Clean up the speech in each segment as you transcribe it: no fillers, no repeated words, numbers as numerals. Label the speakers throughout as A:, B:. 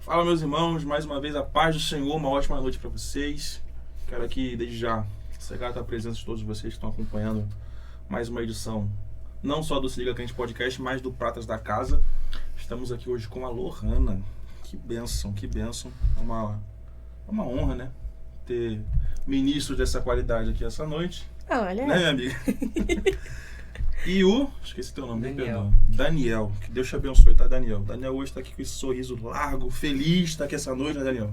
A: Fala, meus irmãos, mais uma vez a paz do Senhor, uma ótima noite para vocês. Quero aqui, desde já, sacar a presença de todos vocês que estão acompanhando mais uma edição, não só do Se Liga Crente Podcast, mas do Pratas da Casa. Estamos aqui hoje com a Lohana. Que bênção, que bênção. É uma honra, né? Ter ministros dessa qualidade aqui essa noite.
B: Olha.
A: Né, minha amiga? E esqueci teu nome, perdão. Daniel. Que Deus te abençoe, tá, Daniel? Daniel hoje tá aqui com esse sorriso largo, feliz, tá aqui essa noite, né, Daniel?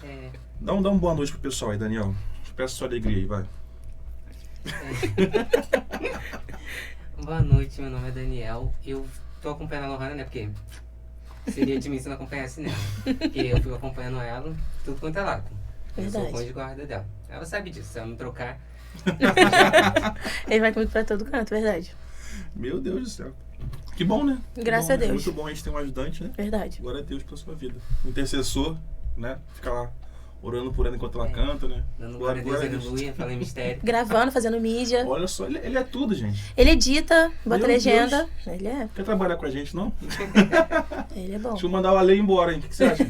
C: É.
A: Dá uma boa noite pro pessoal aí, Daniel. Peço sua alegria aí, vai.
C: Boa noite, meu nome é Daniel. Eu tô acompanhando a Lohana, né? Porque seria de mim se não acompanhasse nela. Porque eu fico acompanhando ela, tudo quanto é lado. Eu sou o de guarda dela. Ela sabe disso, se ela me trocar.
B: Ele vai comigo pra todo canto, verdade.
A: Meu Deus do céu. Que bom, né?
B: Graças a Deus.
A: Muito bom a gente ter um ajudante, né?
B: Verdade.
A: Glória a Deus pela sua vida. Intercessor, né? Fica lá orando por ela enquanto ela canta, né?
C: Dando glória a Deus, aleluia, falando mistério.
B: Gravando, fazendo mídia.
A: Olha só, ele é tudo, gente.
B: Ele edita, bota
A: Meu
B: legenda.
A: Deus.
B: Ele é.
A: Quer trabalhar com a gente, não?
B: Ele é bom.
A: Deixa eu mandar o Ale embora, hein? O que você acha?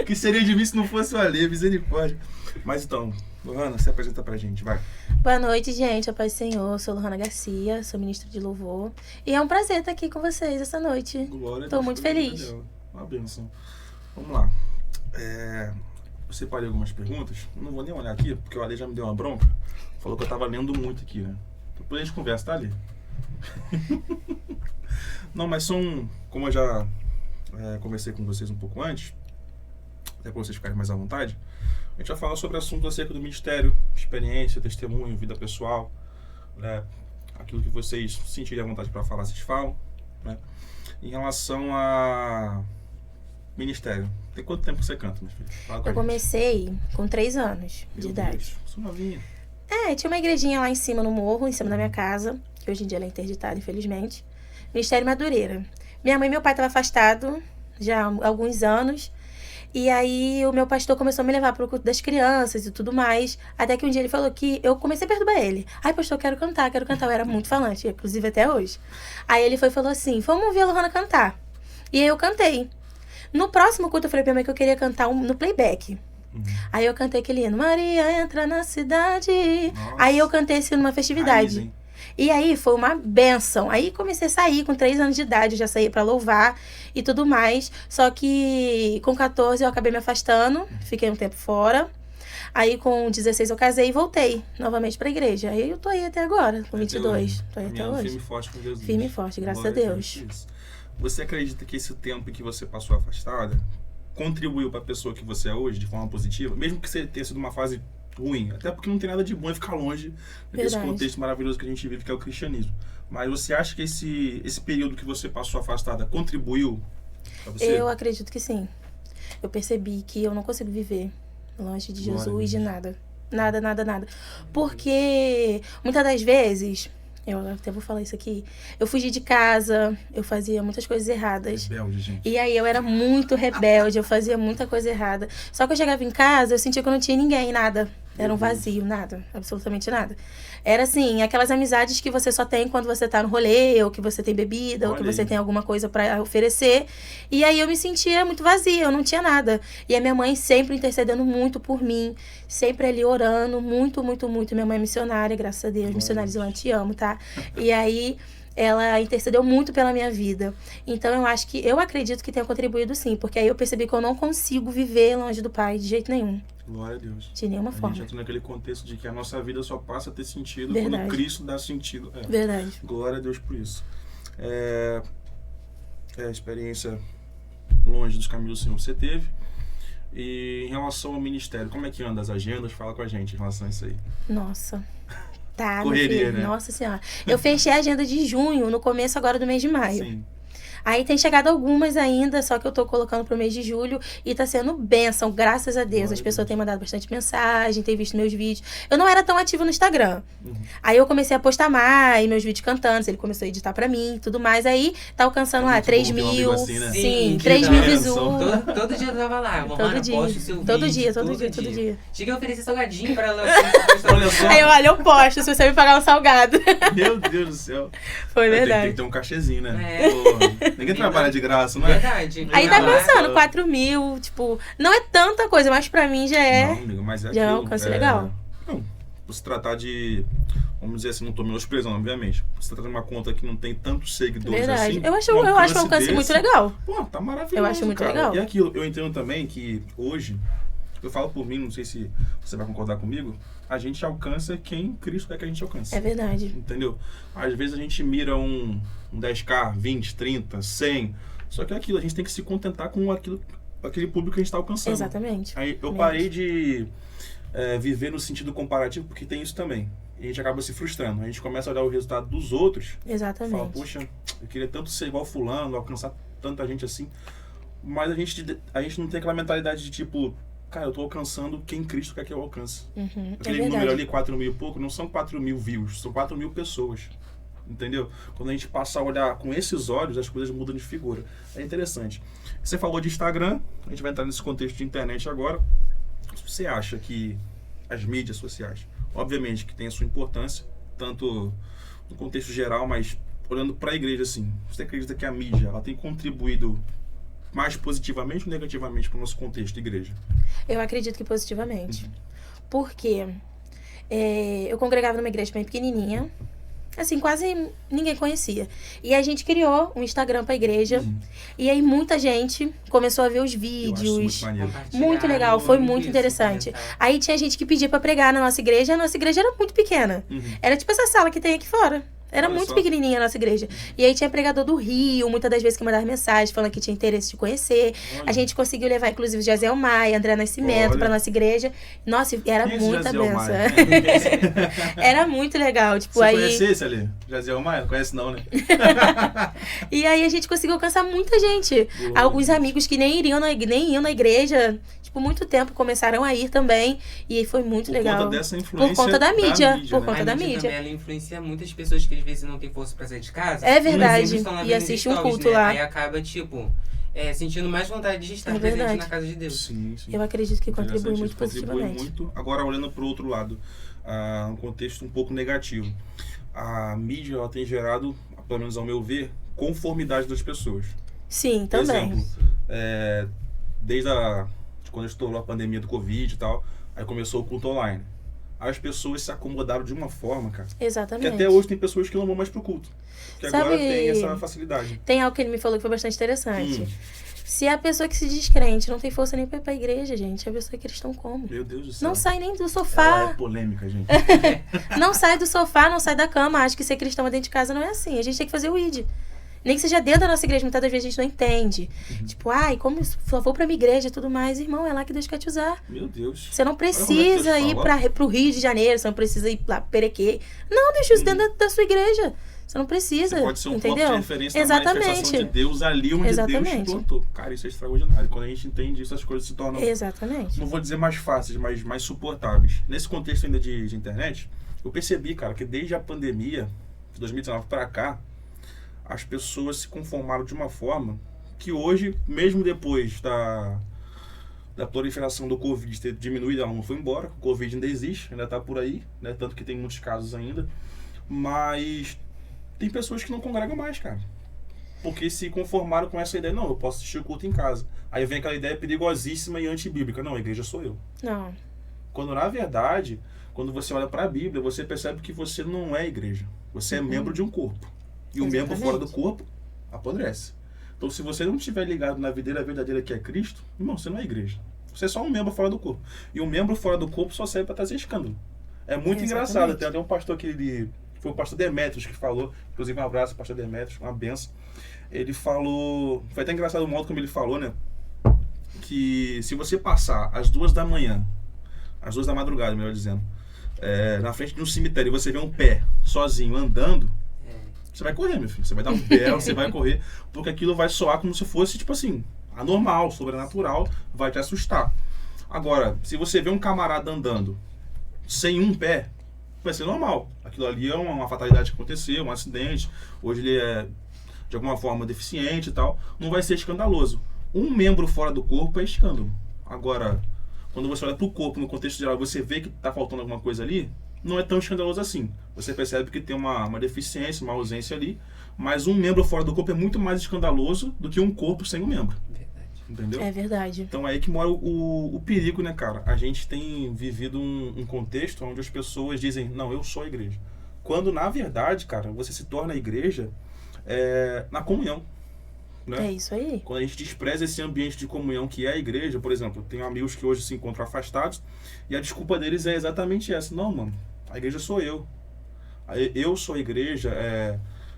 A: O que seria de mim se não fosse o Ale? Misericórdia. Mas então, Lohana, se apresenta pra gente, vai.
B: Boa noite, gente. A paz do Senhor. Eu sou Lohana Garcia, sou ministra de louvor. E é um prazer estar aqui com vocês essa noite.
A: Glória a Deus.
B: Tô muito feliz.
A: Dela. Uma bênção. Vamos lá. Eu separei algumas perguntas. Não vou nem olhar aqui, porque o Ale já me deu uma bronca. Falou que eu tava lendo muito aqui, né? Depois a gente conversa, tá, Ale? Não, mas são... Como eu já conversei com vocês um pouco antes, até para vocês ficarem mais à vontade, a gente vai falar sobre assuntos acerca do ministério, experiência, testemunho, vida pessoal, né? Aquilo que vocês sentirem à vontade para falar, vocês falam, né? Em relação a ministério, tem quanto tempo você canta, minha filha? Fala com a
B: Eu
A: gente.
B: comecei com 3 anos de
A: Meu
B: idade.
A: Deus, sou novinha.
B: Tinha uma igrejinha lá em cima no morro, em cima da minha casa, que hoje em dia ela é interditada, infelizmente. Ministério Madureira. Minha mãe e meu pai estavam afastados já há alguns anos. E aí o meu pastor começou a me levar para o culto das crianças e tudo mais. Até que um dia ele falou que eu comecei a perturbar ele. Ai, pastor, quero cantar. Eu era muito falante, inclusive até hoje. Aí ele falou assim, vamos ver a Lohana cantar. E aí eu cantei. No próximo culto eu falei pra minha mãe que eu queria cantar no playback. Aí eu cantei aquele hino, Maria entra na cidade.
A: Nossa.
B: Aí eu cantei isso numa festividade.
A: Raiz, hein?
B: E aí foi uma bênção. Aí comecei a sair com 3 anos de idade, eu já saía pra louvar e tudo mais. Só que com 14 eu acabei me afastando, fiquei um tempo fora. Aí com 16 eu casei e voltei novamente pra igreja. Aí eu tô aí até agora, com 22. Tô aí até
A: Caminhando
B: hoje.
A: firme e forte com Deus.
B: Firme e forte, graças a
A: Glória
B: Deus.
A: por isso. Você acredita que esse tempo que você passou afastada contribuiu para a pessoa que você é hoje de forma positiva? Mesmo que você tenha sido uma fase ruim, até porque não tem nada de bom em ficar longe desse
B: Verdade.
A: contexto maravilhoso que a gente vive, que é o cristianismo. Mas você acha que esse período que você passou afastada contribuiu para você?
B: Eu acredito que sim. Eu percebi que eu não consigo viver longe de
A: Glória a
B: Jesus, de
A: Deus.
B: nada. Nada, nada, nada. Porque muitas das vezes, eu até vou falar isso aqui, eu fugi de casa, eu fazia muitas coisas erradas.
A: Rebelde, gente.
B: E aí eu era muito rebelde, eu fazia muita coisa errada. Só que eu chegava em casa, eu sentia que eu não tinha ninguém, nada. Era um vazio, nada, absolutamente nada. Era assim, aquelas amizades que você só tem quando você tá no rolê, ou que você tem bebida, ou que
A: Olha
B: você
A: aí.
B: tem alguma coisa pra oferecer. E aí eu me sentia muito vazia, eu não tinha nada. E a minha mãe sempre intercedendo muito por mim, sempre ali orando, muito, muito, muito. Minha mãe é missionária, graças a Deus.
A: Glória a
B: Missionários, eu
A: Deus.
B: te amo, tá? E aí ela intercedeu muito pela minha vida. Então eu acredito que tenha contribuído sim, porque aí eu percebi que eu não consigo viver longe do Pai de jeito nenhum,
A: Glória a Deus.
B: de nenhuma
A: A
B: forma.
A: gente entra naquele contexto de que a nossa vida só passa a ter sentido
B: Verdade.
A: quando Cristo dá sentido.
B: Verdade.
A: Glória a Deus por isso. A experiência longe dos caminhos do Senhor você teve. E em relação ao ministério, como é que anda as agendas? Fala com a gente em relação a isso aí.
B: Nossa. Tá, meu
A: Correria,
B: filho.
A: né?
B: Nossa Senhora. Eu fechei a agenda de junho, no começo agora do mês de maio.
A: Sim.
B: Aí tem chegado algumas ainda, só que eu tô colocando pro mês de julho e tá sendo bênção, graças a Deus.
A: Glória
B: As
A: a
B: pessoas
A: Deus.
B: têm mandado bastante mensagem, têm visto meus vídeos. Eu não era tão ativa no Instagram.
A: Uhum.
B: Aí eu comecei a postar mais, meus vídeos cantando, ele começou a editar pra mim e tudo mais. Aí tá alcançando
A: É
B: lá
A: muito
B: 3
A: bom ter um
B: mil.
A: amigo assim, né?
B: Sim,
C: Que
B: 3 mil
A: bênção.
B: visuals.
C: Todo dia eu tava lá,
B: Todo
C: Lohana,
B: dia.
C: poste o seu
B: Todo
C: vídeo.
B: dia, todo dia.
C: Cheguei a oferecer salgadinho pra ela.
A: Olha só.
B: Aí olha, eu posto, se você me pagar um salgado.
A: Meu Deus do céu.
B: Foi
A: Tem
B: verdade.
A: que ter um cachezinho, né?
C: É.
A: Pô, Ninguém trabalha de graça, não é?
C: Verdade.
B: Aí tá
C: Não,
B: pensando, 4 mil, tipo, não é tanta coisa, mas pra mim já é.
A: Não, amiga, mas é
B: Já é um
A: aquilo,
B: alcance legal.
A: Não, se tratar de, vamos dizer assim, não tô menosprezando, obviamente. Se tratar de uma conta que não tem tantos seguidores
B: Verdade.
A: assim...
B: Eu acho um alcance muito legal.
A: Pô, tá maravilhoso,
B: Eu acho muito
A: cara.
B: legal.
A: E aquilo, eu entendo também que hoje, eu falo por mim, não sei se você vai concordar comigo, a gente alcança quem Cristo quer que a gente alcance.
B: É verdade.
A: Entendeu? Às vezes a gente mira um 10k, 20, 30, 100, só que é aquilo, a gente tem que se contentar com aquele público que a gente está alcançando.
B: Exatamente.
A: Aí eu parei de viver no sentido comparativo, porque tem isso também. E a gente acaba se frustrando. A gente começa a olhar o resultado dos outros.
B: Exatamente.
A: Fala, poxa, eu queria tanto ser igual fulano, alcançar tanta gente assim. Mas a gente não tem aquela mentalidade de tipo, cara, eu tô alcançando quem Cristo quer que eu alcance.
B: Uhum,
A: Aquele número ali, 4 mil e pouco, não são 4 mil views, são 4 mil pessoas. Entendeu? Quando a gente passa a olhar com esses olhos, as coisas mudam de figura. É interessante. Você falou de Instagram, a gente vai entrar nesse contexto de internet agora. Você acha que as mídias sociais, obviamente que tem a sua importância, tanto no contexto geral, mas olhando para a igreja assim, você acredita que a mídia ela tem contribuído mais positivamente ou negativamente para o nosso contexto de igreja?
B: Eu acredito que positivamente. Porque eu congregava numa igreja bem pequenininha, assim, quase ninguém conhecia. E a gente criou um Instagram pra igreja. E aí muita gente começou a ver os vídeos.
A: Eu acho muito maneiro.
B: Muito legal, foi muito interessante. Aí tinha gente que pedia pra pregar na nossa igreja, a nossa igreja era muito pequena. Era tipo essa sala que tem aqui fora. Era
A: Olha
B: muito
A: só.
B: pequenininha a nossa igreja. E aí tinha pregador do Rio, muitas das vezes que mandava mensagem falando que tinha interesse de conhecer.
A: Olha.
B: A gente conseguiu levar, inclusive, o Jaziel Maia, André Nascimento
A: Olha.
B: pra nossa igreja. Nossa, e era
A: Quem é esse
B: muita
A: Jaziel
B: benção.
A: Maia?
B: Era muito legal, tipo,
A: Você
B: aí...
A: conhece esse ali? Jaziel Maia? Não conhece não, né?
B: E aí a gente conseguiu alcançar muita gente.
A: Boa.
B: Alguns amigos que nem iam na igreja, tipo, muito tempo começaram a ir também. E aí foi muito
A: Por
B: legal.
A: conta dessa influência
B: Por conta da mídia. Por
A: né?
B: conta da
C: A mídia
B: mídia.
C: também, ela influencia muitas pessoas que às vezes não tem força pra sair de casa.
B: É verdade.
C: mas sempre estão lá
B: E
C: vendo
B: assiste um
C: stories,
B: culto
C: né?
B: lá.
C: Aí acaba, tipo, sentindo mais vontade de estar
B: É
C: presente
B: verdade.
C: na casa de Deus.
A: Sim, sim.
B: Eu acredito que contribui
A: Interessante,
B: muito
A: isso contribui
B: positivamente.
A: muito. Agora, olhando para o outro lado, um contexto um pouco negativo. A mídia ela tem gerado, pelo menos ao meu ver, conformidade das pessoas.
B: Sim,
A: Por
B: também.
A: exemplo, desde quando estourou a pandemia do Covid e tal, aí começou o culto online. As pessoas se acomodaram de uma forma, cara, que
B: Exatamente.
A: até hoje tem pessoas que não vão mais pro culto. Que
B: Sabe-
A: agora tem essa facilidade.
B: Tem algo que ele me falou que foi bastante interessante.
A: Hum.
B: Se a pessoa que se diz crente não tem força nem pra ir pra igreja, gente, a pessoa é cristão como?
A: Meu Deus do céu.
B: Não sai nem do
A: Ela
B: sofá.
A: é polêmica, gente.
B: Não sai do sofá, não sai da cama. Acho que ser cristão dentro de casa não é assim. A gente tem que fazer o ID. Nem que seja dentro da nossa igreja, muitas das vezes a gente não entende. Tipo, ai, como eu só vou pra minha igreja e tudo mais. Irmão, é lá que Deus quer te usar.
A: Meu Deus.
B: Você não
A: Olha como é que
B: precisa
A: Deus
B: ir
A: fala.
B: pro Rio de Janeiro, você não precisa ir lá pro Perequê. Não, deixa isso dentro da sua igreja. Você não precisa,
A: Você pode ser um ponto
B: entendeu?
A: de referência na manifestação
B: Exatamente.
A: de Deus ali onde Deus te
B: Exatamente.
A: plantou. Cara, isso é extraordinário. Quando a gente entende isso, as coisas se tornam,
B: Exatamente.
A: não vou dizer mais fáceis, mas mais suportáveis. Nesse contexto ainda de internet, eu percebi, cara, que desde a pandemia, de 2019 para cá, as pessoas se conformaram de uma forma que hoje, mesmo depois da proliferação do Covid ter diminuído, ela não foi embora, o Covid ainda existe, ainda está por aí, né? Tanto que tem muitos casos ainda, mas tem pessoas que não congregam mais, cara, porque se conformaram com essa ideia, não, eu posso assistir o culto em casa. Aí vem aquela ideia perigosíssima e antibíblica, não, a igreja sou eu.
B: Não.
A: Quando na verdade, quando você olha para a Bíblia, você percebe que você não é igreja, você é membro de um corpo. E o membro
B: Exatamente.
A: fora do corpo apodrece. Então, se você não estiver ligado na videira verdadeira que é Cristo, irmão, você não é igreja. Você é só um membro fora do corpo. E um membro fora do corpo só serve para trazer escândalo. É muito engraçado. Tem até um pastor que foi o pastor Demetrios que falou, inclusive um abraço, pastor Demetrios, uma benção. Ele falou, foi até engraçado o modo como ele falou, né? Que se você passar às 2 da manhã, às 2 da madrugada, melhor dizendo, na frente de um cemitério e você vê um pé sozinho andando, você vai correr, meu filho. Você vai dar um pé, você vai correr, porque aquilo vai soar como se fosse, tipo assim, anormal, sobrenatural, vai te assustar. Agora, se você vê um camarada andando sem um pé, vai ser normal. Aquilo ali é uma fatalidade que aconteceu, um acidente, hoje ele é de alguma forma deficiente e tal, não vai ser escandaloso. Um membro fora do corpo é escândalo. Agora, quando você olha pro corpo no contexto geral, você vê que tá faltando alguma coisa ali, não é tão escandaloso assim. Você percebe que tem uma deficiência, uma ausência ali, mas um membro fora do corpo é muito mais escandaloso do que um corpo sem um membro. Entendeu?
B: É verdade.
A: Então é aí que mora o perigo, né, cara? A gente tem vivido um contexto onde as pessoas dizem, não, eu sou a igreja. Quando, na verdade, cara, você se torna a igreja na comunhão. Né?
B: É isso aí.
A: Quando a gente despreza esse ambiente de comunhão que é a igreja, por exemplo, eu tenho amigos que hoje se encontram afastados e a desculpa deles é exatamente essa. Não, mano, a igreja sou eu. Eu sou a igreja,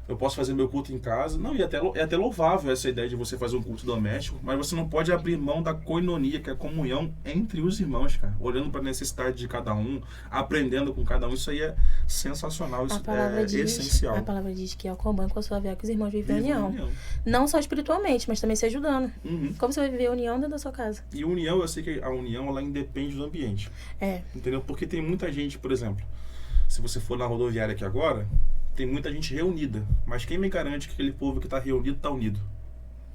A: eu posso fazer meu culto em casa. Não, e é até louvável essa ideia de você fazer um culto doméstico, mas você não pode abrir mão da koinonia, que é a comunhão entre os irmãos, cara. Olhando para a necessidade de cada um, aprendendo com cada um. Isso aí é sensacional, isso é essencial.
B: A palavra diz que é o comum com a sua vida que os irmãos vivem união. Não só espiritualmente, mas também se ajudando.
A: Uhum.
B: Como você vai viver a união dentro da sua casa?
A: E união, eu sei que a união, ela independe do ambiente. Entendeu? Porque tem muita gente, por exemplo, se você for na rodoviária aqui agora, tem muita gente reunida. Mas quem me garante que aquele povo que está reunido está unido?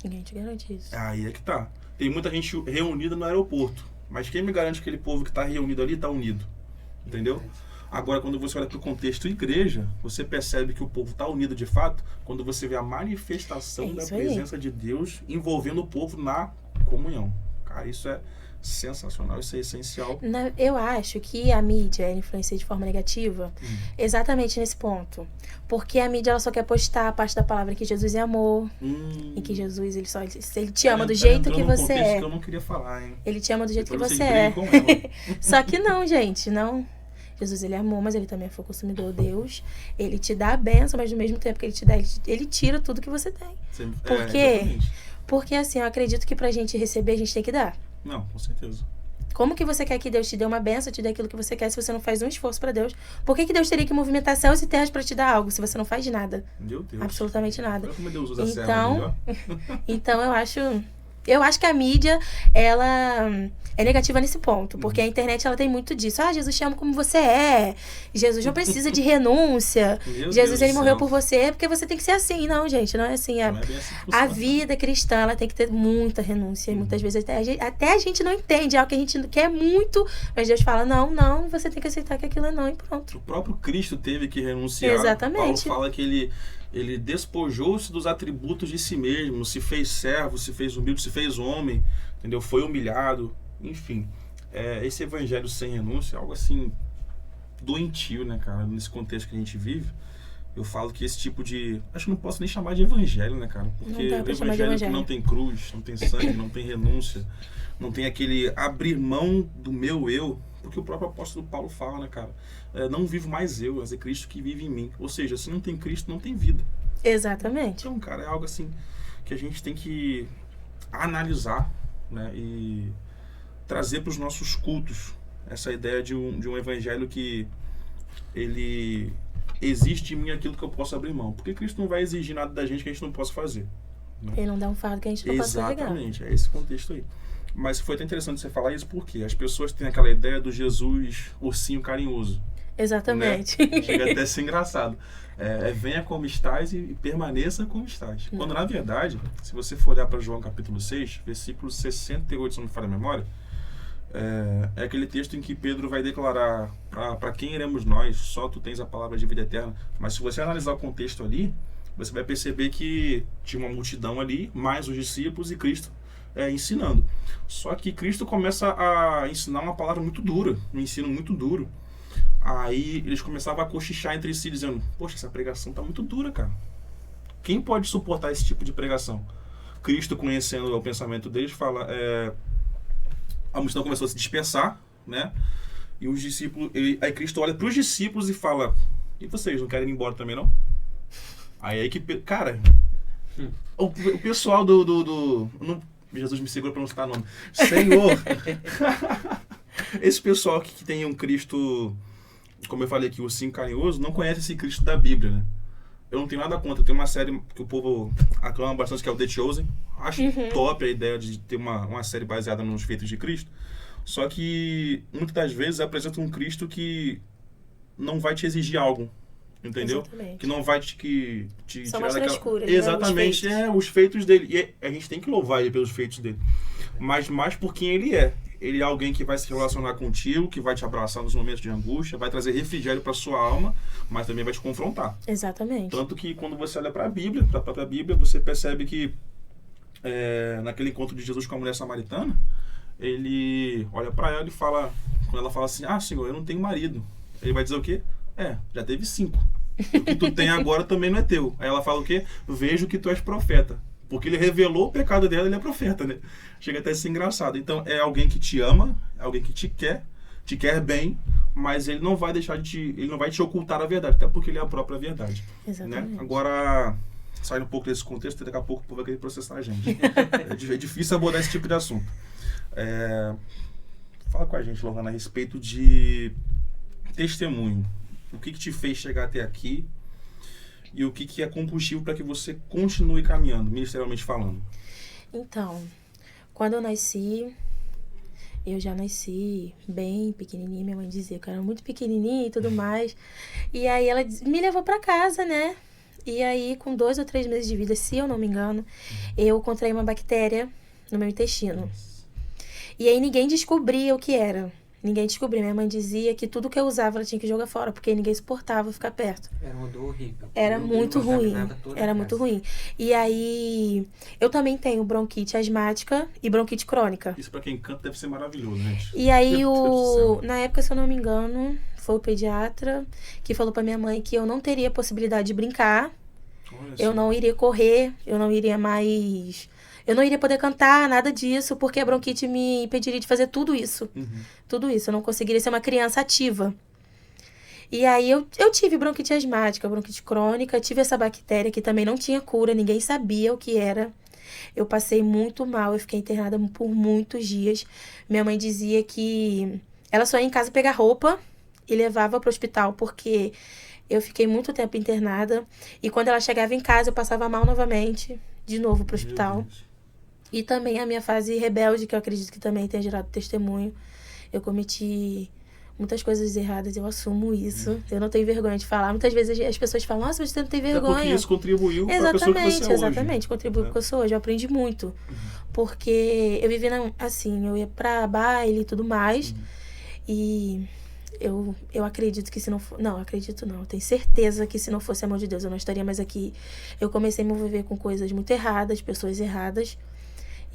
B: Ninguém te garante isso.
A: Aí é que tá. Tem muita gente reunida no aeroporto. Mas quem me garante que aquele povo que está reunido ali está unido? Entendeu? Agora, quando você olha para o contexto igreja, você percebe que o povo está unido de fato quando você vê a manifestação da presença de Deus envolvendo o povo na comunhão. Cara, isso é sensacional, isso é essencial.
B: Eu acho que a mídia influencia de forma negativa exatamente nesse ponto. Porque a mídia ela só quer postar a parte da palavra que Jesus é amor. E que Jesus ele te ama do jeito que você é.
A: Que eu não queria falar, hein?
B: Ele te ama do jeito que você é. Só que não, gente, não. Jesus, ele é amor, mas ele também foi consumidor. Deus, ele te dá a bênção, mas no mesmo tempo que ele te dá, ele tira tudo que você tem. Porque assim, eu acredito que pra gente receber, a gente tem que dar.
A: Não, com certeza.
B: Como que você quer que Deus te dê uma bênção, te dê aquilo que você quer, se você não faz um esforço pra Deus? Por que Deus teria que movimentar céus e terras pra te dar algo, se você não faz nada?
A: Meu Deus.
B: Absolutamente nada.
A: Como Deus usa
B: então eu acho que a mídia, ela é negativa nesse ponto, porque a internet, ela tem muito disso. Jesus te ama como você é. Jesus não precisa de renúncia. Jesus, ele morreu por você, porque você tem que ser assim. Não, gente, não é assim. A vida cristã, ela tem que ter muita renúncia. E muitas vezes até a gente não entende. É algo que a gente quer muito, mas Deus fala, não, você tem que aceitar que aquilo é não e pronto.
A: O próprio Cristo teve que renunciar.
B: Exatamente.
A: Paulo fala que ele despojou-se dos atributos de si mesmo, se fez servo, se fez humilde, se fez homem, entendeu? Foi humilhado, enfim. Esse evangelho sem renúncia é algo assim doentio, né, cara? Nesse contexto que a gente vive, eu falo que esse tipo de... Acho que não posso nem chamar de evangelho, né, cara? Porque o evangelho que não tem cruz, não tem sangue, não tem renúncia, não tem aquele abrir mão do meu eu, porque o próprio apóstolo Paulo fala, né, cara? Não vivo mais eu, mas é Cristo que vive em mim. Ou seja, se não tem Cristo, não tem vida.
B: Exatamente.
A: Então, cara, é algo assim que a gente tem que analisar, né, e trazer para os nossos cultos essa ideia de um evangelho que ele existe em mim aquilo que eu posso abrir mão. Porque Cristo não vai exigir nada da gente que a gente não possa fazer. Né?
B: Ele não dá um fardo que a gente não possa carregar.
A: Exatamente, é esse contexto aí. Mas foi até interessante você falar isso porque as pessoas têm aquela ideia do Jesus ursinho carinhoso.
B: Exatamente.
A: Né? Chega até a ser engraçado. Venha como estás e permaneça como estás.
B: Não.
A: Quando, na verdade, se você for olhar para João capítulo 6, versículo 68, se não me falha a memória, é aquele texto em que Pedro vai declarar para quem iremos nós, só tu tens a palavra de vida eterna. Mas se você analisar o contexto ali, você vai perceber que tinha uma multidão ali, mais os discípulos e Cristo ensinando. Só que Cristo começa a ensinar uma palavra muito dura, um ensino muito duro. Aí eles começavam a cochichar entre si, dizendo, poxa, essa pregação tá muito dura, cara. Quem pode suportar esse tipo de pregação? Cristo, conhecendo o pensamento deles, fala, a multidão começou a se dispersar, né? E os discípulos, aí Cristo olha para os discípulos e fala, e vocês não querem ir embora também, não? Aí que, cara, o pessoal Jesus me segura para não citar nome. Senhor, esse pessoal que tem um Cristo, como eu falei aqui, o ursinho carinhoso, não conhece esse Cristo da Bíblia, né? Eu não tenho nada contra. Tem uma série que o povo aclama bastante, que é o The Chosen. Acho top a ideia de ter uma série baseada nos feitos de Cristo. Só que, muitas das vezes, apresenta um Cristo que não vai te exigir algo. Entendeu?
B: Exatamente.
A: Que não vai te
B: Só
A: tirar daquela...
B: frescura,
A: Exatamente,
B: né?
A: os feitos dele. E a gente tem que louvar ele pelos feitos dele. Mas mais por quem ele é. ele é alguém que vai se relacionar contigo, que vai te abraçar nos momentos de angústia, vai trazer refrigério para sua alma, mas também vai te confrontar.
B: Exatamente.
A: Tanto que quando você olha para a Bíblia, para a própria Bíblia, você percebe que naquele encontro de Jesus com a mulher samaritana, ele olha para ela e fala, quando ela fala assim, Senhor, eu não tenho marido. Ele vai dizer o quê? Já teve 5. O que tu tem agora também não é teu. Aí ela fala o quê? Vejo que tu és profeta. Porque ele revelou o pecado dela, ele é profeta, né? Chega até a ser engraçado. Então, é alguém que te ama, é alguém que te quer bem, mas ele não vai deixar ele não vai te ocultar a verdade, até porque ele é a própria verdade.
B: Exatamente.
A: Né? Agora, saindo um pouco desse contexto, daqui a pouco o povo vai querer processar a gente. É difícil abordar esse tipo de assunto. Fala com a gente, Lohana, a respeito de testemunho. O que te fez chegar até aqui? E o que é combustível para que você continue caminhando, ministerialmente falando?
B: Então, quando eu nasci, eu já nasci bem pequenininha. Minha mãe dizia que eu era muito pequenininha e tudo mais. E aí ela me levou para casa, né? E aí, com 2 ou 3 meses de vida, se eu não me engano, eu contraí uma bactéria no meu intestino. E aí ninguém descobria o que era. Ninguém descobria. Minha mãe dizia que tudo que eu usava ela tinha que jogar fora, porque ninguém suportava ficar perto.
C: Era um odor horrível.
B: Era muito ruim. Era muito ruim. E aí, eu também tenho bronquite asmática e bronquite crônica.
A: Isso pra quem canta deve ser maravilhoso, gente.
B: E aí, na época, se eu não me engano, foi o pediatra que falou pra minha mãe que eu não teria possibilidade de brincar. Eu não iria correr, eu não iria mais... Eu não iria poder cantar, nada disso, porque a bronquite me impediria de fazer tudo isso. Tudo isso. Eu não conseguiria ser uma criança ativa. E aí eu tive bronquite asmática, bronquite crônica, tive essa bactéria que também não tinha cura, ninguém sabia o que era. Eu passei muito mal, eu fiquei internada por muitos dias. Minha mãe dizia que ela só ia em casa pegar roupa e levava para o hospital, porque eu fiquei muito tempo internada. E quando ela chegava em casa, eu passava mal novamente, de novo para o hospital. E também a minha fase rebelde, que eu acredito que também tenha gerado testemunho. Eu cometi muitas coisas erradas, eu assumo isso. Eu não tenho vergonha de falar. Muitas vezes as pessoas falam, nossa, você não tem vergonha.
A: Porque isso contribuiu para a pessoa que você é hoje.
B: Exatamente, contribuiu porque eu sou hoje. Eu aprendi muito. Porque eu vivia assim, eu ia pra baile e tudo mais. E eu acredito que se não for... Não, acredito não. Eu tenho certeza que se não fosse a mão de Deus, eu não estaria mais aqui. Eu comecei a me envolver com coisas muito erradas, pessoas erradas.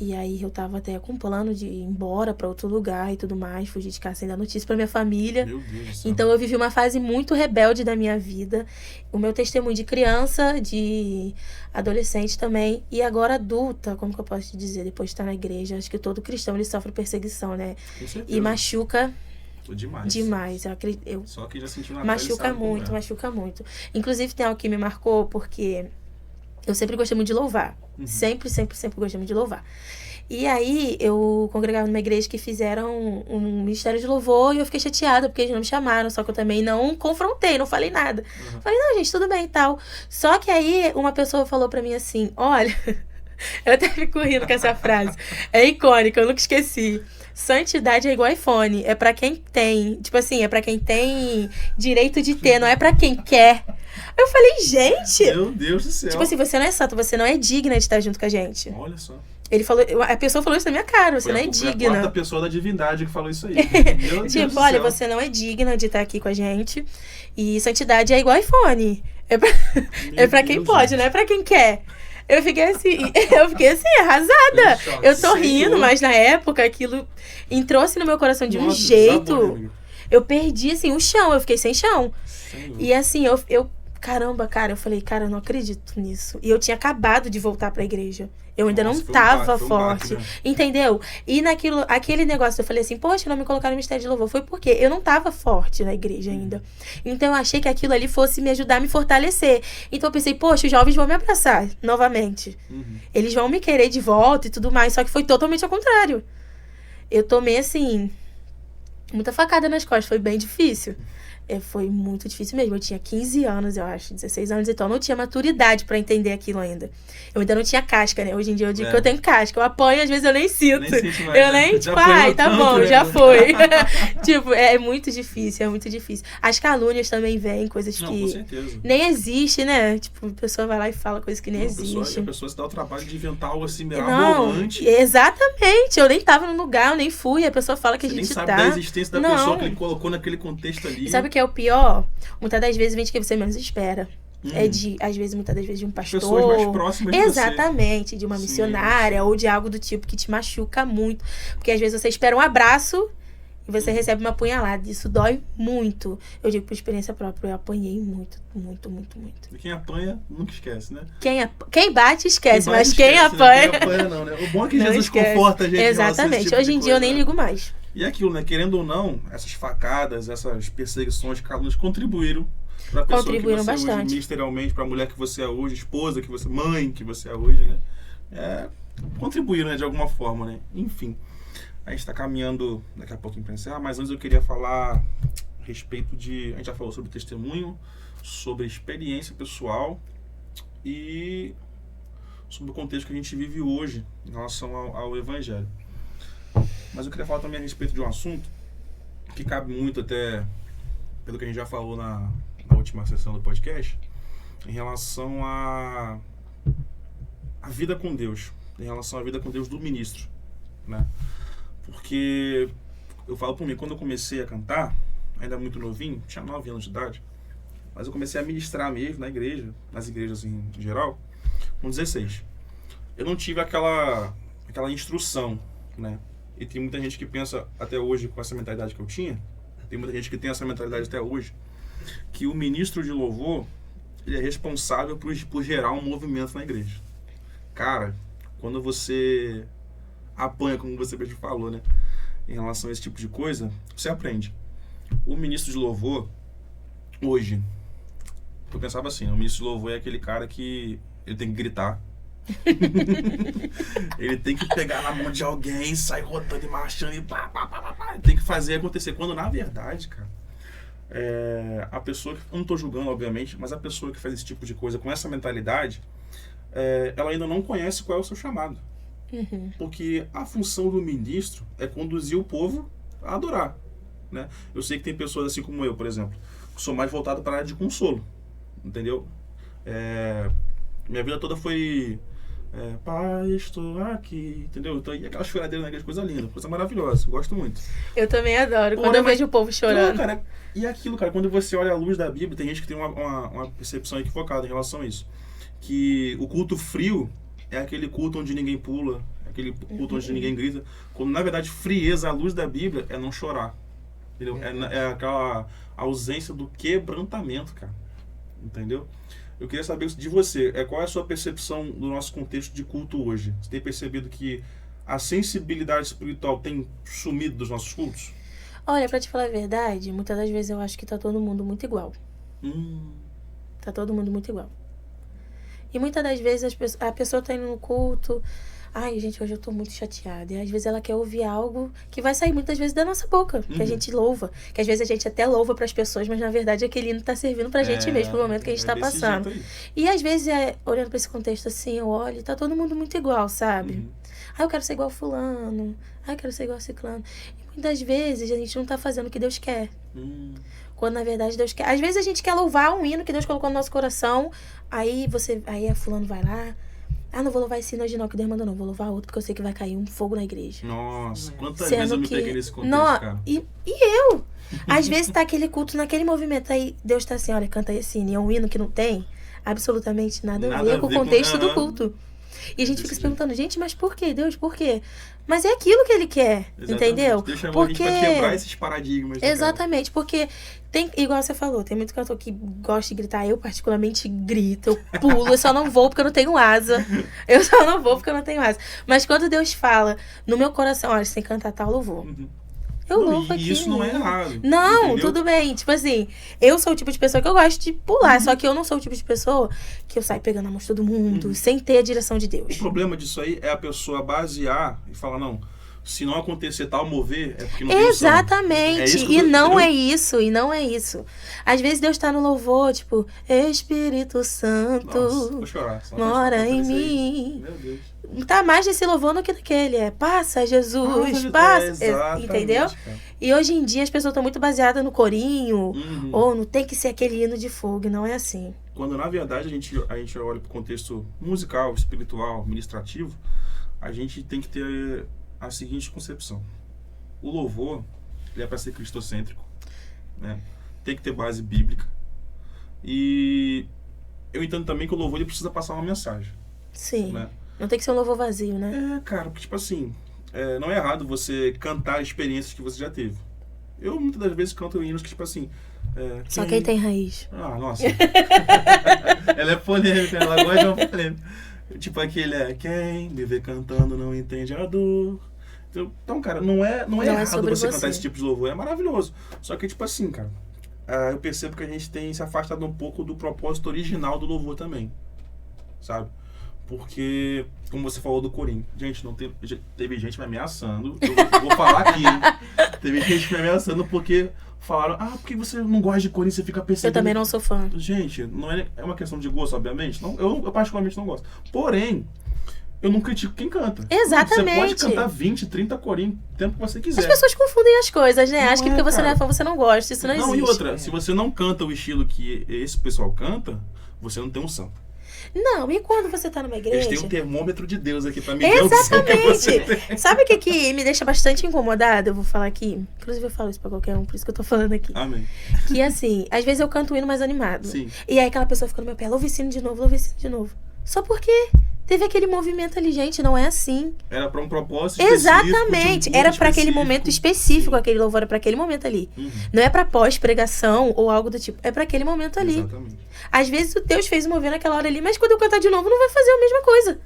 B: E aí eu tava até com plano de ir embora pra outro lugar e tudo mais, fugir de casa sem dar notícia pra minha família.
A: Meu Deus do céu.
B: Então eu vivi uma fase muito rebelde da minha vida. O meu testemunho de criança, de adolescente também, e agora adulta, como que eu posso te dizer, depois de estar na igreja. Acho que todo cristão ele sofre perseguição, né?
A: Com certeza.
B: E machuca
A: demais.
B: Demais. Eu
A: Só que já sentiu na
B: machuca muito, machuca muito. Inclusive tem algo que me marcou, porque eu sempre gostei muito de louvar. Sempre gostei muito de louvar. E aí, eu congregava numa igreja que fizeram um ministério de louvor e eu fiquei chateada porque eles não me chamaram, só que eu também não confrontei, não falei nada. Falei, não, gente, tudo bem e tal. Só que aí, uma pessoa falou pra mim assim, olha, eu até fico rindo com essa frase, é icônica, eu nunca esqueci. Santidade é igual iPhone, é pra quem tem, tipo assim, é pra quem tem direito de ter, não é pra quem quer. Eu falei, gente...
A: Meu Deus do céu.
B: Tipo assim, você não é santo, você não é digna de estar junto com a gente.
A: Olha só.
B: Ele falou, a pessoa falou isso na minha cara, você não é digna.
A: Foi a quarta pessoa da divindade que falou isso aí. Meu Deus
B: tipo,
A: do
B: olha,
A: céu.
B: você não é digna de estar aqui com a gente. E santidade é igual iPhone. É pra quem pode, não é pra quem quer. Eu fiquei assim, arrasada. Eu tô rindo, mas na época aquilo entrou assim no meu coração de um jeito. Eu perdi assim o chão, eu fiquei sem chão. E assim, caramba, cara, eu falei, cara, eu não acredito nisso. E eu tinha acabado de voltar pra igreja. Eu ainda não tava forte. Entendeu? E aquele negócio, eu falei assim, poxa, não me colocaram no ministério de louvor. Foi porque eu não tava forte na igreja ainda. Então eu achei que aquilo ali fosse me ajudar a me fortalecer. Então eu pensei, poxa, os jovens vão me abraçar novamente. Eles vão me querer de volta e tudo mais. Só que foi totalmente ao contrário. Eu tomei, assim, muita facada nas costas. Foi bem difícil. Foi muito difícil mesmo. Eu tinha 15 anos, eu acho, 16 anos, então eu não tinha maturidade pra entender aquilo ainda. Eu ainda não tinha casca, né? Hoje em dia eu digo que eu tenho casca. Eu apanho, às vezes eu nem sinto. Eu nem, tipo, ai, tá bom, já foi. Tipo, é muito difícil, é muito difícil. As calúnias também vêm, coisas
A: Não,
B: que
A: com certeza.
B: nem existe, né? Tipo, a pessoa vai lá e fala coisas que nem existem.
A: A pessoa se dá o trabalho de inventar algo assim,
B: Não,
A: mirabolante.
B: exatamente. Eu nem tava no lugar, eu nem fui. A pessoa fala que
A: Você
B: a gente
A: nem sabe da existência da pessoa que ele colocou naquele contexto ali.
B: E sabe o que é o pior? Muitas das vezes vem de que você menos espera. Às vezes, muitas das vezes, de um pastor.
A: Pessoas mais próximas de
B: exatamente, de uma missionária ou de algo do tipo que te machuca muito. Porque às vezes você espera um abraço e você recebe uma punhalada. Isso dói muito. Eu digo por experiência própria, eu apanhei muito, muito, muito, muito.
A: E quem apanha, nunca esquece, né?
B: Quem bate, esquece, mas
A: quem
B: apanha...
A: Né? Quem apanha não, né? O bom é que
B: não
A: Jesus
B: esquece.
A: Conforta a gente.
B: Exatamente.
A: Tipo
B: Hoje em dia eu nem ligo mais.
A: E aquilo, né? Querendo ou não, essas facadas, essas perseguições, calúnias contribuíram para a pessoa que você
B: bastante.
A: é hoje, ministerialmente, para a mulher que você é hoje, esposa que você, mãe que você é hoje, né? Contribuíram, né, de alguma forma, né? Enfim, a gente está caminhando daqui a pouquinho para encerrar, mas antes eu queria falar a respeito de... A gente já falou sobre testemunho, sobre experiência pessoal e sobre o contexto que a gente vive hoje em relação ao Evangelho. Mas eu queria falar também a respeito de um assunto que cabe muito até pelo que a gente já falou na última sessão do podcast, em relação à vida com Deus, em relação à vida com Deus do ministro, né? Porque eu falo por mim, quando eu comecei a cantar, ainda muito novinho, tinha 9 anos de idade, mas eu comecei a ministrar mesmo na igreja, nas igrejas em geral, com 16. Eu não tive aquela instrução, né? E tem muita gente que pensa até hoje com essa mentalidade que eu tinha, tem muita gente que tem essa mentalidade até hoje, que o ministro de louvor, ele é responsável por gerar um movimento na igreja. Cara, quando você apanha, como você mesmo falou, né, em relação a esse tipo de coisa, você aprende. O ministro de louvor, hoje, eu pensava assim, o ministro de louvor é aquele cara que ele tem que gritar, ele tem que pegar na mão de alguém, sair rodando e marchando e pá, ele tem que fazer acontecer, quando na verdade, cara, a pessoa que, eu não estou julgando obviamente, mas a pessoa que faz esse tipo de coisa com essa mentalidade, ela ainda não conhece qual é o seu chamado. Porque a função do ministro é conduzir o povo a adorar, né? Eu sei que tem pessoas assim como eu, por exemplo, que sou mais voltado para a área de consolo, entendeu? Minha vida toda foi pai, estou aqui, entendeu? Então, e aquelas choradeiras na igreja, coisa linda, coisa maravilhosa, gosto muito.
B: Eu também adoro, quando eu vejo o povo chorando.
A: Então, cara, e aquilo, cara, quando você olha a luz da Bíblia, tem gente que tem uma percepção equivocada em relação a isso. Que o culto frio é aquele culto onde ninguém pula, aquele culto onde ninguém grita, quando na verdade frieza, a luz da Bíblia, é não chorar, entendeu? É aquela ausência do quebrantamento, cara, entendeu? Eu queria saber de você, qual é a sua percepção do nosso contexto de culto hoje? Você tem percebido que a sensibilidade espiritual tem sumido dos nossos cultos?
B: Olha, pra te falar a verdade, muitas das vezes eu acho que tá todo mundo muito igual. Tá todo mundo muito igual. E muitas das vezes a pessoa tá indo no culto, ai gente, hoje eu tô muito chateada. E às vezes ela quer ouvir algo que vai sair muitas vezes da nossa boca, que a gente louva. Que às vezes a gente até louva pras pessoas, mas na verdade aquele hino tá servindo pra gente mesmo, pro momento que a gente tá passando. E às vezes, olhando pra esse contexto assim, eu olho, tá todo mundo muito igual, sabe? Ah, eu quero ser igual fulano, eu quero ser igual ciclano. E muitas vezes a gente não tá fazendo o que Deus quer. Quando na verdade Deus quer. Às vezes a gente quer louvar um hino que Deus colocou no nosso coração, aí a fulano vai lá, não vou louvar esse hino hoje não, que Deus mandou não, vou louvar outro, porque eu sei que vai cair um fogo na igreja.
A: Nossa, quantas vezes eu me peguei nesse contexto, cara.
B: E eu? Às vezes tá aquele culto, naquele movimento, aí Deus tá assim, olha, canta esse hino, e é um hino que não tem absolutamente nada a ver com o contexto do culto. E a gente fica se perguntando, gente, mas por quê? Deus, por quê? Mas é aquilo que ele quer, entendeu?
A: Deixa porque... a gente pra quebrar esses paradigmas.
B: Exatamente, porque tem, igual você falou, tem muito cantor que gosta de gritar. Eu particularmente grito, eu pulo, eu só não vou porque eu não tenho asa. Mas quando Deus fala no meu coração, olha, você tem que cantar tal louvor. Eu louvo aqui.
A: E isso não é errado.
B: Não,
A: entendeu?
B: Tudo bem. Tipo assim, eu sou o tipo de pessoa que eu gosto de pular. Só que eu não sou o tipo de pessoa que eu saio pegando a mão de todo mundo, sem ter a direção de Deus.
A: O problema disso aí é a pessoa basear e falar, não, se não acontecer tal mover, é porque não tem unção.
B: Exatamente. E não é isso. Às vezes Deus tá no louvor, tipo, Espírito Santo,
A: Nossa, vou chorar.
B: mora em mim.
A: Meu Deus.
B: Tá mais nesse louvor do que naquele. Passa, Jesus, passa. Entendeu?
A: Cara.
B: E hoje em dia as pessoas estão muito baseadas no corinho, ou não tem que ser aquele hino de fogo, não é assim.
A: Quando na verdade a gente olha pro contexto musical, espiritual, administrativo, a gente tem que ter a seguinte concepção. O louvor, ele é para ser cristocêntrico, né? Tem que ter base bíblica. E eu entendo também que o louvor ele precisa passar uma mensagem.
B: Sim.
A: Né?
B: Não tem que ser um louvor vazio, né?
A: Cara, porque tipo assim, não é errado você cantar experiências que você já teve. Eu muitas das vezes canto hinos que tipo assim...
B: Só quem tem raiz.
A: Ah, nossa. Ela é polêmica, ela gosta de uma polêmica. Tipo aquele quem me vê cantando não entende a dor. Então, cara, não é errado você cantar esse tipo de louvor, é maravilhoso. Só que, tipo assim, cara, eu percebo que a gente tem se afastado um pouco do propósito original do louvor também, sabe? Porque, como você falou do corinho, gente, teve gente me ameaçando, eu vou falar aqui, teve gente me ameaçando porque falaram, por que você não gosta de corinho, você fica percebendo...
B: Eu também não sou fã.
A: Gente, não é uma questão de gosto, obviamente, não, eu particularmente não gosto. Porém, eu não critico quem canta.
B: Exatamente.
A: Você pode cantar 20, 30 corinhos o tempo que você quiser.
B: As pessoas confundem as coisas, né? Acho que porque você
A: cara.
B: não é fã, você não gosta. Isso não existe.
A: E outra, se você não canta o estilo que esse pessoal canta, você não tem unção.
B: Não, e quando você tá numa igreja...
A: Eles têm um termômetro de Deus aqui pra medir a unção que você tem.
B: Sabe o que me deixa bastante incomodada? Eu vou falar aqui. Inclusive eu falo isso pra qualquer um, por isso que eu tô falando aqui.
A: Amém.
B: Que assim, às vezes eu canto o hino mais animado.
A: Sim.
B: E aí aquela pessoa fica no meu pé, louve esse hino de novo, louve esse hino de novo. Só porque teve aquele movimento ali, gente, não é assim.
A: Era pra um propósito específico.
B: Exatamente. Era pra aquele momento específico, aquele louvor era pra aquele momento ali. Não é pra pós-pregação ou algo do tipo. É pra aquele momento ali.
A: Exatamente.
B: Às vezes o Deus fez mover naquela hora ali, mas quando eu cantar de novo não vai fazer a mesma coisa.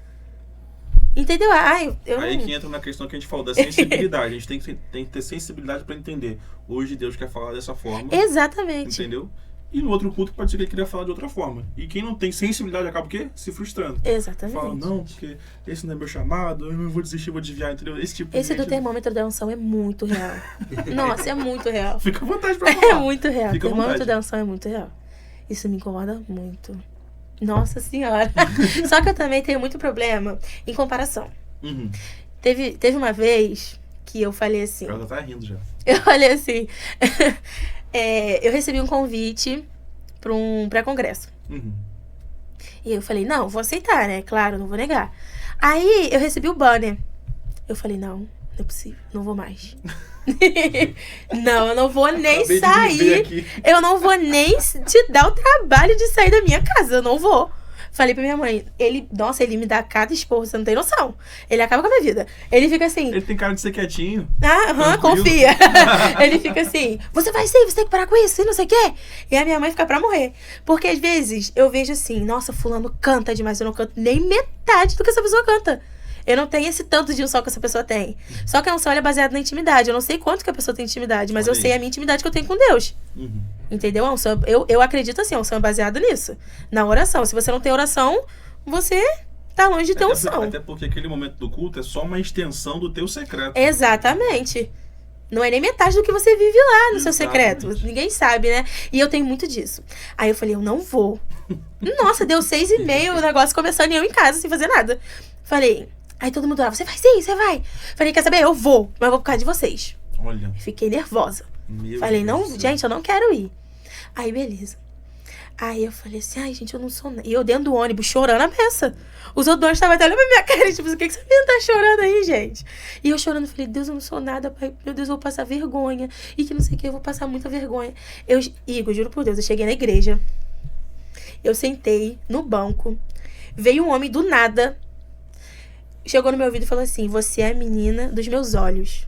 B: Entendeu?
A: Aí que entra na questão que a gente falou da sensibilidade. A gente tem que ter sensibilidade pra entender. Hoje Deus quer falar dessa forma.
B: Exatamente.
A: Entendeu? E no outro culto pode ser que ele queria falar de outra forma. E quem não tem sensibilidade acaba o quê? Se frustrando.
B: Exatamente.
A: Fala, não, porque esse não é meu chamado, eu vou desistir, vou desviar, entendeu? Esse
B: do termômetro da unção é muito real. Nossa, é muito real.
A: Fica à vontade pra falar.
B: É muito real. O
A: Fica à
B: termômetro
A: vontade.
B: da unção é muito real. Isso me incomoda muito. Nossa Senhora. Só que eu também tenho muito problema em comparação. Teve uma vez que eu falei assim...
A: Ela tá rindo já.
B: Eu falei assim... eu recebi um convite para um pré-congresso. E eu falei, não, vou aceitar, né? Claro, não vou negar. Aí eu recebi o banner. Eu falei, não é possível, não vou mais. Não, eu não vou nem sair. Eu não vou nem te dar o trabalho de sair da minha casa. Eu não vou. Falei pra minha mãe, ele me dá cada esporro, você não tem noção. Ele acaba com a minha vida. Ele fica assim...
A: Ele tem cara de ser quietinho.
B: Confia. Ele fica assim, você vai sim, você tem que parar com isso, e não sei o quê. E a minha mãe fica pra morrer. Porque às vezes eu vejo assim, nossa, fulano canta demais, eu não canto nem metade do que essa pessoa canta. Eu não tenho esse tanto de unção que essa pessoa tem. Só que a unção é baseada na intimidade. Eu não sei quanto que a pessoa tem intimidade, mas eu sei a minha intimidade que eu tenho com Deus. Entendeu? A unção, eu acredito assim, a unção é baseada nisso. Na oração. Se você não tem oração, você tá longe de ter unção.
A: Até porque aquele momento do culto é só uma extensão do teu secreto.
B: Exatamente. Não é nem metade do que você vive lá no seu secreto. Ninguém sabe, né? E eu tenho muito disso. Aí eu falei, eu não vou. Nossa, deu 6h30 o negócio começando e eu em casa sem fazer nada. Falei... Aí todo mundo falava, você vai sim, você vai. Falei, quer saber? Eu vou, mas vou por causa de vocês.
A: Olha.
B: Fiquei nervosa.
A: Meu
B: falei,
A: Deus
B: não, gente, eu não quero ir. Aí, beleza. Aí eu falei assim, ai, gente, eu não sou... E eu dentro do ônibus, chorando a peça. Os outros dois estavam até olhando pra minha cara, tipo, o que você tá chorando aí, gente? E eu chorando, falei, Deus, eu não sou nada, pai. Meu Deus, eu vou passar vergonha. E que não sei o que, eu vou passar muita vergonha. Igor, juro por Deus, eu cheguei na igreja. Eu sentei no banco. Veio um homem do nada... Chegou no meu ouvido e falou assim, você é a menina dos meus olhos.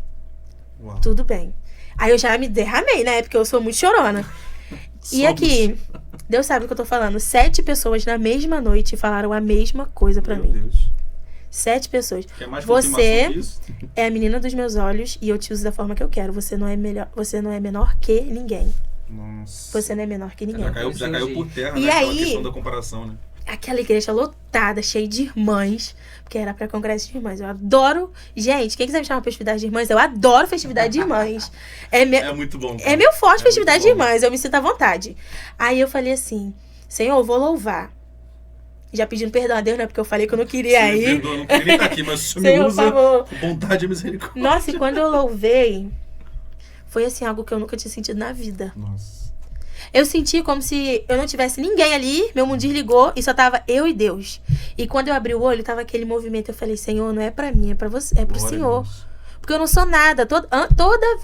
A: Uau.
B: Tudo bem. Aí eu já me derramei, né? Porque eu sou muito chorona. E aqui, Deus sabe o que eu tô falando. 7 pessoas na mesma noite falaram a mesma coisa pra mim.
A: Meu Deus.
B: 7 pessoas.
A: Quer mais
B: você
A: que isso?
B: é a menina dos meus olhos e eu te uso da forma que eu quero. Você não é menor que ninguém.
A: Nossa.
B: Você não é menor que ninguém.
A: Já caiu por terra,
B: E
A: né?
B: aí,
A: Aquela questão da comparação, né?
B: Aquela igreja lotada, cheia de irmãs, porque era pra congresso de irmãs. Eu adoro. Gente, quem quiser me chamar pra festividade de irmãs, eu adoro festividade de irmãs.
A: É muito bom. Cara.
B: É meu forte festividade de irmãs, eu me sinto à vontade. Aí eu falei assim, Senhor, eu vou louvar. Já pedindo perdão a Deus, né? Porque eu falei que eu não queria ir.
A: Perdoa, não queria nem estar aqui, mas o Senhor
B: Senhor,
A: me usa
B: por favor.
A: com bondade e misericórdia.
B: Nossa, e quando eu louvei, foi assim, algo que eu nunca tinha sentido na vida.
A: Nossa.
B: Eu senti como se eu não tivesse ninguém ali, meu mundo desligou e só tava eu e Deus. E quando eu abri o olho, tava aquele movimento, eu falei, Senhor, não é pra mim, é pra você, é pro
A: Glória a
B: Senhor.
A: Deus.
B: Porque eu não sou nada. Toda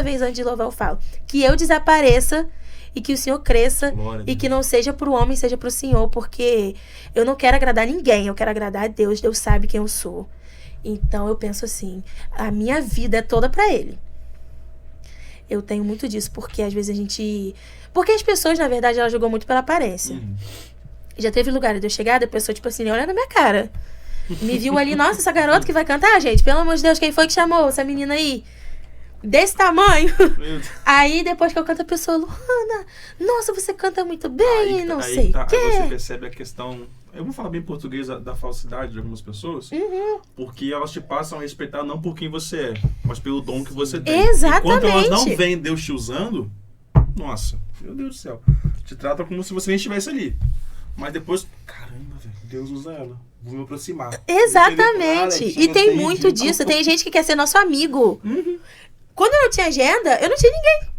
B: vez antes de louvar eu falo. Que eu desapareça e que o Senhor cresça.
A: Glória a
B: E
A: Deus.
B: que não seja pro homem, seja pro Senhor. Porque eu não quero agradar ninguém, eu quero agradar a Deus. Deus sabe quem eu sou. Então eu penso assim, a minha vida é toda pra Ele. Eu tenho muito disso, porque às vezes a gente... Porque as pessoas, na verdade, elas julgam muito pela aparência. Já teve lugar de eu chegar, da pessoa, tipo assim, olha na minha cara. Me viu ali, nossa, essa garota que vai cantar, gente, pelo amor de Deus, quem foi que chamou essa menina aí? Desse tamanho.
A: Meu Deus.
B: Aí, depois que eu canto, a pessoa, Luana, nossa, você canta muito bem, não sei o quê.
A: Aí você percebe a questão... Eu vou falar bem em português da falsidade de algumas pessoas. Porque elas te passam a respeitar não por quem você é, mas pelo dom que você tem.
B: Exatamente.
A: Enquanto elas não veem Deus te usando, nossa, meu Deus do céu. Te trata como se você nem estivesse ali. Mas depois, caramba, velho, Deus usa ela. Vou me aproximar.
B: Exatamente.
A: Cara,
B: E tem muito disso. Tem gente que quer ser nosso amigo. Quando eu não tinha agenda, eu não tinha ninguém.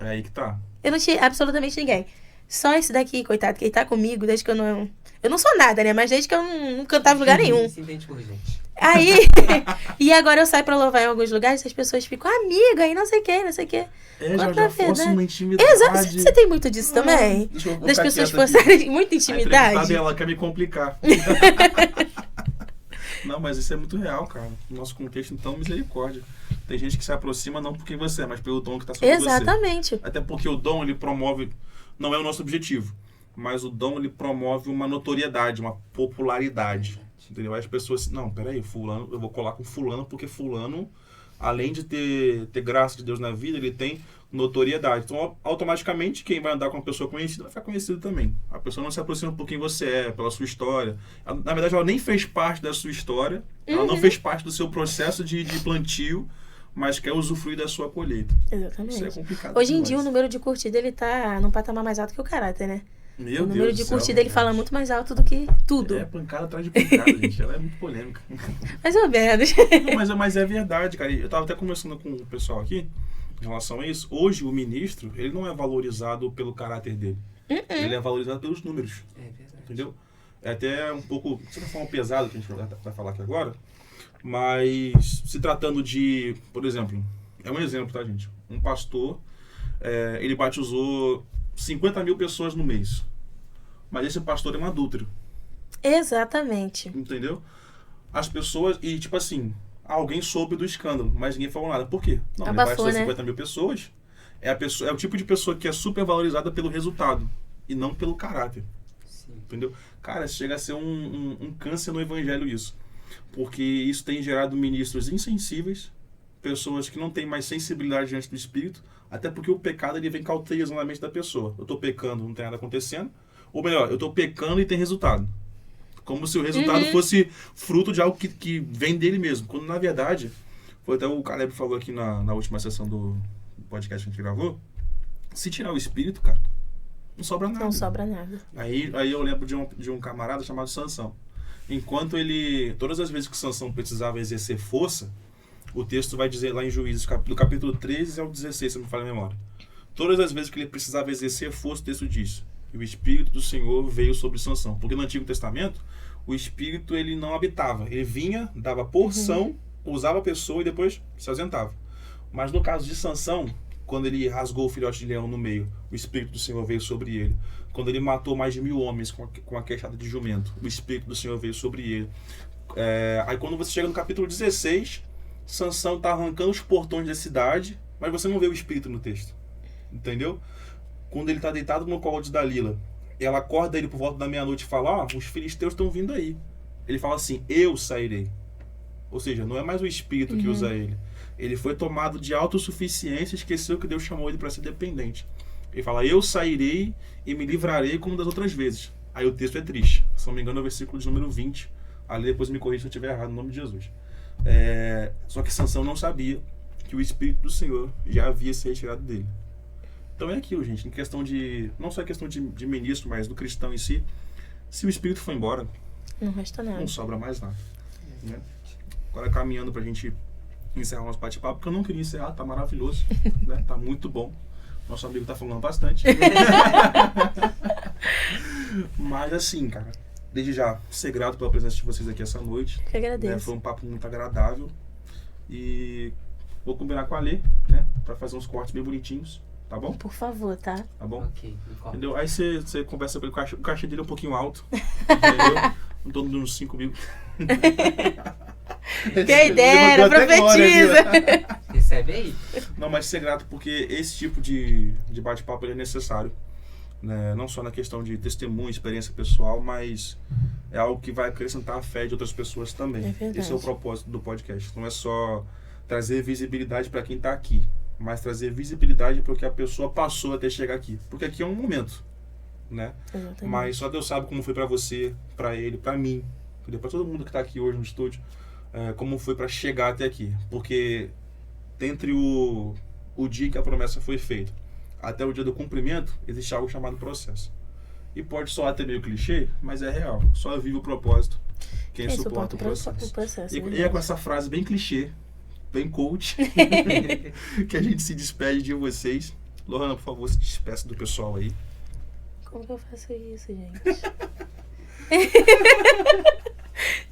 A: É aí que tá.
B: Eu não tinha absolutamente ninguém. Só esse daqui, coitado, que ele tá comigo desde que eu não... Eu não sou nada, né? Mas desde que eu não cantava em lugar nenhum.
C: Se entende por gente.
B: Aí... E agora eu saio pra louvar em alguns lugares e as pessoas ficam, amiga, e não sei o que, não sei o que.
A: Já força uma intimidade.
B: Exato. Você tem muito disso também?
A: Deixa eu
B: Das
A: ficar
B: pessoas
A: quieto aqui.
B: forçarem muita
A: A
B: intimidade?
A: entrevistada, ela quer me complicar. Não, mas isso é muito real, cara. No nosso contexto, então, misericórdia. Tem gente que se aproxima não por quem você é, mas pelo dom que tá sobre você.
B: Exatamente.
A: Até porque o dom, ele promove... Não é o nosso objetivo. Mas o dom, ele promove uma notoriedade, uma popularidade. Entendeu? Aí as pessoas... Não, peraí, fulano... Eu vou colar com fulano porque fulano, além de ter graça de Deus na vida, ele tem notoriedade. Então, automaticamente, quem vai andar com uma pessoa conhecida vai ficar conhecido também. A pessoa não se aproxima por quem você é, pela sua história. Na verdade, ela nem fez parte da sua história. Ela não fez parte do seu processo de plantio, mas quer usufruir da sua colheita.
B: Exatamente.
A: Isso é complicado.
B: Hoje em dia, o
A: demais.
B: número de curtida, ele tá num patamar mais alto que o caráter, né?
A: Meu
B: O número
A: Deus
B: de
A: do céu,
B: curtida, ele
A: verdade.
B: fala muito mais alto do que tudo.
A: É pancada atrás de pancada, gente. Ela é muito polêmica.
B: Mais ou menos.
A: Não, mas é verdade, cara. Eu tava até conversando com o pessoal aqui em relação a isso. Hoje, o ministro, ele não é valorizado pelo caráter dele. Ele é valorizado pelos números.
C: É verdade.
A: Entendeu? É até um pouco, de certa forma, pesado que a gente vai falar aqui agora. Mas se tratando de, por exemplo, é um exemplo, tá, gente? Um pastor, ele batizou 50 mil pessoas no mês. Mas esse pastor é um adúltero.
B: Exatamente.
A: Entendeu? As pessoas, e tipo assim, alguém soube do escândalo, mas ninguém falou nada. Por quê? Não, ele
B: Abafou,
A: batizou
B: né?
A: 50 mil pessoas. É o tipo de pessoa que é super valorizada pelo resultado e não pelo caráter.
C: Sim.
A: Entendeu? Cara, chega a ser um câncer no evangelho isso. Porque isso tem gerado ministros insensíveis, pessoas que não têm mais sensibilidade diante do Espírito, até porque o pecado ele vem cauterizando na mente da pessoa. Eu tô pecando, não tem nada acontecendo. Ou melhor, eu tô pecando e tem resultado. Como se o resultado fosse fruto de algo que vem dele mesmo. Quando, na verdade, foi até o Caleb falou aqui na última sessão do podcast que a gente gravou, se tirar o Espírito, cara, não sobra nada.
B: Não sobra nada.
A: Aí eu lembro de um camarada chamado Sansão. Enquanto todas as vezes que Sansão precisava exercer força, o texto vai dizer lá em Juízes, do capítulo 13 ao 16, se não me falha a memória. Todas as vezes que ele precisava exercer força, o texto diz: e o Espírito do Senhor veio sobre Sansão. Porque no Antigo Testamento, o Espírito ele não habitava. Ele vinha, dava porção, usava a pessoa e depois se ausentava. Mas no caso de Sansão, quando ele rasgou o filhote de leão no meio, o Espírito do Senhor veio sobre ele. Quando ele matou mais de 1000 homens com a queixada de jumento, o Espírito do Senhor veio sobre ele. Aí quando você chega no capítulo 16, Sansão está arrancando os portões da cidade, mas você não vê o Espírito no texto. Entendeu? Quando ele está deitado no colo de Dalila, ela acorda ele por volta da meia-noite e fala: os filisteus estão vindo aí. Ele fala assim: eu sairei. Ou seja, não é mais o Espírito que usa ele. Ele foi tomado de autossuficiência e esqueceu que Deus chamou ele para ser dependente. Ele fala: eu sairei e me livrarei como das outras vezes. Aí o texto é triste. Se não me engano, é o versículo de número 20. Ali depois me corrija se eu estiver errado, no nome de Jesus. Só que Sansão não sabia que o Espírito do Senhor já havia se retirado dele. Então é aquilo, gente. Em questão de... Não só questão de ministro, mas do cristão em si. Se o Espírito for embora,
B: não resta nada.
A: Não sobra mais nada. Né? Agora caminhando pra gente encerrar o nosso bate-papo, porque eu não queria encerrar, tá maravilhoso. Né? Tá muito bom. Nosso amigo tá falando bastante. Mas assim, cara, desde já, ser grato pela presença de vocês aqui essa noite.
B: Que agradeço.
A: Né? Foi um papo muito agradável. E vou combinar com a Lê, né? Pra fazer uns cortes bem bonitinhos. Tá bom?
B: Por favor, tá?
A: Tá bom?
C: Ok,
A: entendeu? Aí você conversa com ele, o cachê dele é um pouquinho alto. Entendeu? Em torno de uns 5 mil.
B: Quem dera, profetiza.
C: Recebe aí.
A: Não, mas ser grato porque esse tipo de bate-papo ele é necessário. Né? Não só na questão de testemunho, experiência pessoal, mas é algo que vai acrescentar a fé de outras pessoas também.
B: É verdade.
A: Esse é o propósito do podcast. Não é só trazer visibilidade para quem está aqui, mas trazer visibilidade para o que a pessoa passou até chegar aqui. Porque aqui é um momento, né?
B: Exatamente.
A: Mas só Deus sabe como foi para você, para ele, para mim, para todo mundo que está aqui hoje no estúdio, como foi para chegar até aqui. Porque entre o dia que a promessa foi feita até o dia do cumprimento, existe algo chamado processo. E pode soar até meio clichê, mas é real. Só vive o propósito quem suporta o processo. E é com essa frase bem clichê, bem coach, que a gente se despede de vocês. Lohana, por favor, se despeça do pessoal aí.
B: Como que eu faço isso, gente?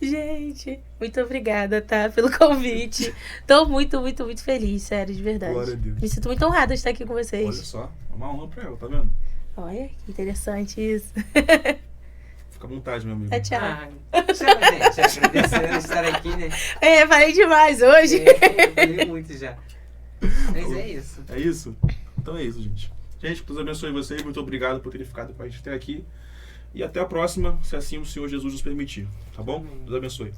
B: Gente, muito obrigada, tá? Pelo convite. Tô muito, muito, muito feliz, sério, de verdade.
A: Glória a Deus.
B: Me sinto muito honrada de estar aqui com vocês.
A: Olha só, é uma honra pra ela, tá vendo?
B: Olha, que interessante isso.
A: Fica à vontade, meu amigo.
B: Tchau.
C: Tchau, gente. Agradecendo estar aqui, né?
B: Falei demais hoje.
C: Eu falei muito já. Mas é isso.
A: É isso? Então é isso, gente. Gente, Deus abençoe vocês. Muito obrigado por terem ficado com a gente até aqui. E até a próxima, se assim o Senhor Jesus nos permitir. Tá bom? Deus abençoe.